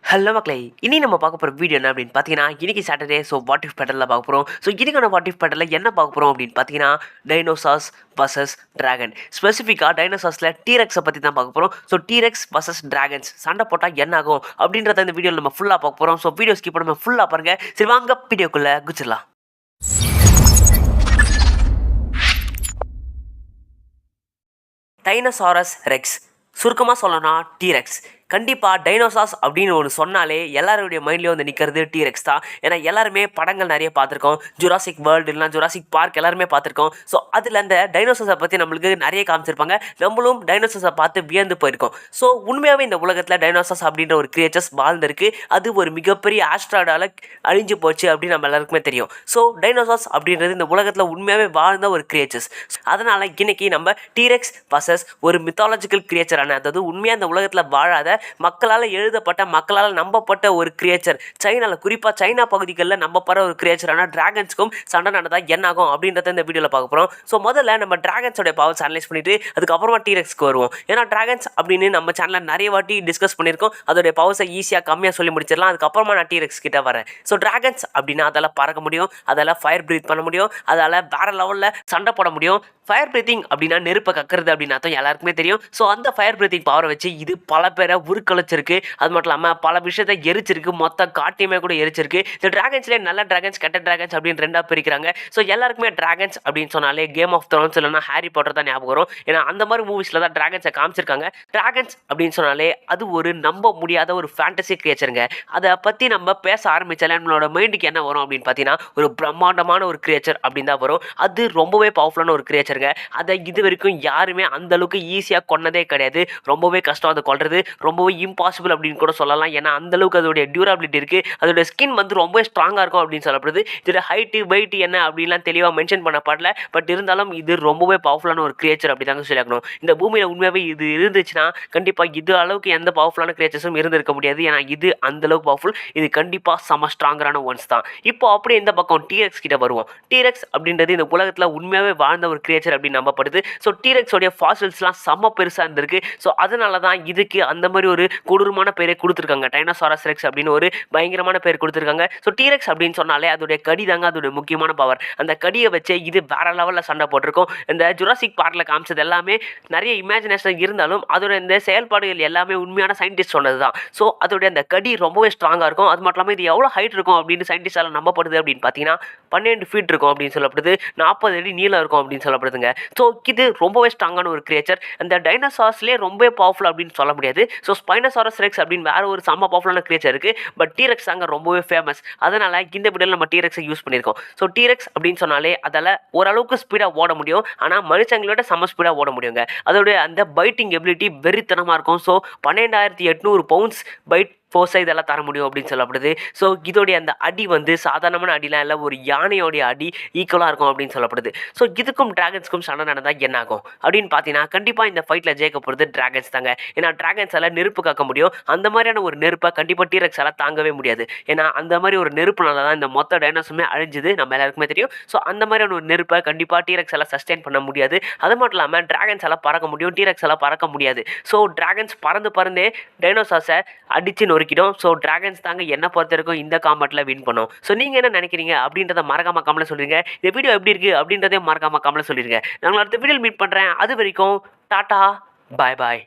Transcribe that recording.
Hello மக்களே, இனி நம்ம பார்க்க போகிற வீடியோ என்ன அப்படின்னு பார்த்தீங்கன்னா, இன்னைக்கு சாட்டர்டே. ஸோ வாட் இஃப் பேட்டலில் பார்க்க போகிறோம். ஸோ இன்னைக்கான வாட் இஃப் பேட்டலில் என்ன பார்க்க போகிறோம் அப்படின்னு பார்த்தீங்கன்னா, டைனோசார்ஸ் வர்சஸ் டிராகன். ஸ்பெசிஃபிக்காக டைனோசார்ஸில் டீரெக்ஸை பற்றி தான் பார்க்க போகிறோம். ஸோ டீரெக்ஸ் வர்சஸ் டிராகன்ஸ் சண்டை போட்டால் என்ன ஆகும் அப்படின்றத இந்த வீடியோவில் நம்ம ஃபுல்லாக பார்க்க போகிறோம். ஸோ வீடியோ ஸ்கிப் பண்ணாமல் ஃபுல்லாக பாருங்கள். சரி வாங்க வீடியோக்குள்ளே குச்சிடலாம். டைனோசாரஸ் ரெக்ஸ், சுருக்கமாக சொல்லணும்னா டீரெக்ஸ். கண்டிப்பாக டைனோசார்ஸ் அப்படின்னு ஒன்று சொன்னாலே எல்லாருடைய மைண்ட்லேயும் வந்து நிற்கிறது டீரெக்ஸ் தான். ஏன்னா எல்லாருமே படங்கள் நிறைய பார்த்துருக்கோம். ஜுராசிக் வேர்ல்டு இல்லைனா ஜுராசிக் பார்க் எல்லாருமே பார்த்துருக்கோம். ஸோ அதில் அந்த டைனோசார்ஸை பற்றி நம்மளுக்கு நிறைய காமிச்சிருப்பாங்க. நம்மளும் டைனோசார்ஸை பார்த்து வியந்து போயிருக்கோம். ஸோ உண்மையாகவே இந்த உலகத்தில் டைனோசார்ஸ் அப்படின்ற ஒரு கிரியேச்சர்ஸ் வாழ்ந்திருக்கு. அது ஒரு மிகப்பெரிய ஆஸ்ட்ராய்டால் அழிஞ்சு போச்சு அப்படின்னு நம்ம எல்லாருக்குமே தெரியும். ஸோ டைனோசார்ஸ் அப்படின்றது இந்த உலகத்தில் உண்மையாகவே வாழ்ந்த ஒரு கிரியேச்சர்ஸ். அதனால் இன்னைக்கு நம்ம டீரெக்ஸ் வர்சஸ் ஒரு மித்தாலஜிக்கல் கிரியேச்சரான, அதாவது உண்மையாக இந்த உலகத்தில் வாழாத மக்களால் எழுதப்பட்ட, மக்களால் நம்பப்பட்ட ஒரு கிரியேச்சர், சைனாவில் குறிப்பாக சைனா பகுதிகளில் நம்பப்படுற ஒரு கிரியேச்சரான டிராகன்ஸ்க்கும் சண்டை நடந்தால் என்ன ஆகும் அப்படின்றத இந்த வீடியோவில் பார்க்க போகிறோம். ஸோ முதல்ல நம்ம டிராகன்ஸோட பவர்ஸ் அனலைஸ் பண்ணிட்டு அதுக்கப்புறமா டீரெக்ஸ்க்கு வருவோம். ஏன்னா டிராகன்ஸ் அப்படின்னு நம்ம சேனலில் நிறைய வாட்டி டிஸ்கஸ் பண்ணியிருக்கோம். அதோடைய பவர்ஸை ஈஸியாக கம்மியாக சொல்லி முடிச்சிடலாம். அதுக்கப்புறமா நான் டீரெக்ஸ் கிட்ட வரேன். ஸோ டிராகன்ஸ் அப்படின்னா அதால் பறக்க முடியும், அதால் ஃபயர் ப்ரீத் பண்ண முடியும், அதால் வேற லெவலில் சண்டை போட முடியும். ஃபயர் பிரீத்திங் அப்படின்னா நெருப்பை கக்கிறது அப்படின்னு அர்த்தம், எல்லாருக்குமே தெரியும். ஸோ அந்த ஃபயர் பிரீத்திங் பவரை வச்சு இது பல பேரை உருக்கழிச்சிருக்கு. அது மட்டும் இல்லாமல் பல விஷயத்தை எரிச்சிருக்கு, மொத்த காட்டையுமே கூட எரிச்சிருக்கு. இந்த டிராகன்ஸ்லேயே நல்ல டிராகன்ஸ், கெட்ட டிராகன்ஸ் அப்படின்னு ரெண்டாக பிரிக்கிறாங்க. ஸோ எல்லாருக்குமே டிராகன்ஸ் அப்படின்னு சொன்னாலே கேம் ஆஃப் த்ரோன்ஸ் இல்லைனா ஹாரி பாட்டர் தான் ஞாபகம் வரும். ஏன்னா அந்த மாதிரி மூவிஸில் தான் டிராகன்ஸை காமிச்சிருக்காங்க. டிராகன்ஸ் அப்படின்னு சொன்னாலே அது ஒரு நம்ப முடியாத ஒரு ஃபேண்டசி கிரியேச்சருங்க. அதை பற்றி நம்ம பேச ஆரம்பித்தாலே நம்மளோட மைண்டுக்கு என்ன வரும் அப்படின்னு பார்த்தீங்கன்னா, ஒரு பிரம்மாண்டமான ஒரு கிரியேச்சர் அப்படின்னு தான் வரும். அது ரொம்பவே பவர்ஃபுல்லான ஒரு கிரியேச்சர். அதை இது வரைக்கும் யாருமே அந்த அளவுக்கு ஈஸியாக கொன்னதே கிடையாது. ரொம்பவே கஷ்டம் அதை கொல்றது, ரொம்பவே இம்பாசிபிள் அப்படின்னு கூட சொல்லலாம். ஏன்னா அந்த அளவுக்கு அதோடைய டியூரபிலிட்டி இருக்கு. அதோட ஸ்கின் வந்து ரொம்பவே ஸ்ட்ராங்காக இருக்கும் அப்படின்னு சொல்லப்படுது. இதோட ஹைட்டு வெயிட் என்ன அப்படின்லாம் தெளிவாக மென்ஷன் பண்ணப்படல. பட் இருந்தாலும் இது ரொம்பவே பவர்ஃபுல்லான ஒரு கிரியேச்சர் அப்படி தாங்க சொல்லியாக்கணும். இந்த பூமியில் உண்மையாகவே இது இருந்துச்சுன்னா கண்டிப்பாக இது அளவுக்கு எந்த பவர்ஃபுல்லான கிரியேச்சர்ஸும் இருந்திருக்க முடியாது. ஏன்னா இது அந்த அளவுக்கு பவர்ஃபுல். இது கண்டிப்பாக செம ஸ்ட்ராங்கரான ஒன்ஸ் தான். இப்போ அப்படியே இந்த பக்கம் டீரெக்ஸ் கிட்ட வருவோம். டீரெக்ஸ் அப்படின்றது இந்த உலகத்தில் உண்மையாகவே வாழ்ந்த ஒரு கிரியேச்சர் அப்படின்னு நம்பப்படுது. ஸோ டீரெக்ஸோடைய ஃபாசில்ஸ்லாம் செம்ம பெருசாக இருந்திருக்கு. ஸோ அதனால தான் இதுக்கு அந்த மாதிரி ஒரு கொடூரமான பேரை கொடுத்துருக்காங்க. டைனோசாரஸ் ரெக்ஸ் அப்படின்னு ஒரு பயங்கரமான பேர் கொடுத்துருக்காங்க. ஸோ டீரெக்ஸ் அப்படின்னு சொன்னாலே அதோடைய கடி தாங்க அதோடைய முக்கியமான பவர். அந்த கடியை வச்சு இது வேற லெவலில் சண்டை போட்டிருக்கும். இந்த ஜுராசிக் பார்க்கில் காமிச்சது எல்லாமே நிறைய இமேஜினேஷன் இருந்தாலும் அதோட இந்த செயல்பாடுகள் எல்லாமே உண்மையான சயின்டிஸ்ட் சொன்னது தான். ஸோ அதோடைய அந்த கடி ரொம்பவே ஸ்ட்ராங்காக இருக்கும். அது மட்டும் இல்லாமல் இது எவ்வளோ ஹைட் இருக்கும் அப்படின்னு சயின்டிஸ்டால் நம்பப்படுது அப்படின்னு பார்த்தீங்கன்னா 12 ஃபீட் இருக்கும் அப்படின்னு சொல்லப்படுது. 40 அடி நீளம் இருக்கும் அப்படின்னு சொல்லப்படுதுங்க. ஸோ இது ரொம்பவே ஸ்ட்ராங்கான ஒரு கிரியேச்சர். அந்த டைனோசார்ஸ்லேயே ரொம்ப பவர்ஃபுல் அப்படின்னு சொல்ல முடியாது. ஸோ ஸ்பைனோசாரஸ் ரெக்ஸ் அப்படின்னு வேற ஒரு செம்ம பவர்ஃபுல்லான கிரியேச்சர் இருக்குது. பட் டீரெக்ஸ் தாங்க ரொம்பவே ஃபேமஸ். அதனால் இந்த வீடியோவில் நம்ம டீரெக்ஸை யூஸ் பண்ணியிருக்கோம். ஸோ டீரெக்ஸ் அப்படின்னு சொன்னாலே அதால் ஓரளவுக்கு ஸ்பீடாக ஓட முடியும். ஆனால் மனுஷங்களோட செம்ம ஸ்பீடாக ஓட முடியுங்க. அதோடைய அந்த பைட்டிங் எபிலிட்டி வெறித்தனமாக இருக்கும். ஸோ 12,800 பவுண்ட்ஸ் பைட் ஃபோர்ஸை இதெல்லாம் தர முடியும் அப்படின்னு சொல்லப்படுது. ஸோ இதோடைய அந்த அடி வந்து சாதாரணமான அடிலாம் இல்லை, ஒரு யானையோடைய அடி ஈக்குவலாக இருக்கும் அப்படின்னு சொல்லப்படுது. ஸோ இதுக்கும் டிராகன்ஸ்க்கும் சண்டை நடந்தால் என்ன ஆகும் அப்படின்னு பார்த்தீங்கன்னா கண்டிப்பாக இந்த ஃபைட்டில் ஜெயிக்க போகிறது டிராகன்ஸ் தாங்க. ஏன்னா டிராகன்ஸால் நெருப்பு காக்க முடியும். அந்த மாதிரியான ஒரு நெருப்பை கண்டிப்பாக டீரெக்ஸால் தாங்கவே முடியாது. ஏன்னா அந்த மாதிரி ஒரு நெருப்புனால தான் இந்த மொத்த டைனோஸுமே அழிஞ்சுது, நம்ம எல்லாருக்குமே தெரியும். ஸோ அந்த மாதிரியான ஒரு நெருப்பை கண்டிப்பாக டீரெக்ஸால் சஸ்டெயின் பண்ண முடியாது. அது மட்டும் இல்லாமல் டிராகன்ஸால் பறக்க முடியும், டீரெக்ஸால் பறக்க முடியாது. ஸோ டிராகன்ஸ் பறந்தே டைனோசார்ஸை அடிச்சு நொறுக்கிடும். ஸோ டிராகன்ஸ் தாங்க என்ன பொறுத்த வரைக்கும் இந்த காம்பெட்டில் வின் பண்ணும். ஸோ நீங்கள் என்ன நினைக்கிறீங்க அப்படின்றத மறக்காம கமெண்ட்ல சொல்லிருங்க. இந்த வீடியோ எப்படி இருக்குது அப்படின்றதையும் மறக்காம கமெண்ட்ல சொல்லிருங்க. நான் அடுத்த வீடியோவில் மீட் பண்ணுறேன். அது வரைக்கும் டாட்டா, பாய் பாய்.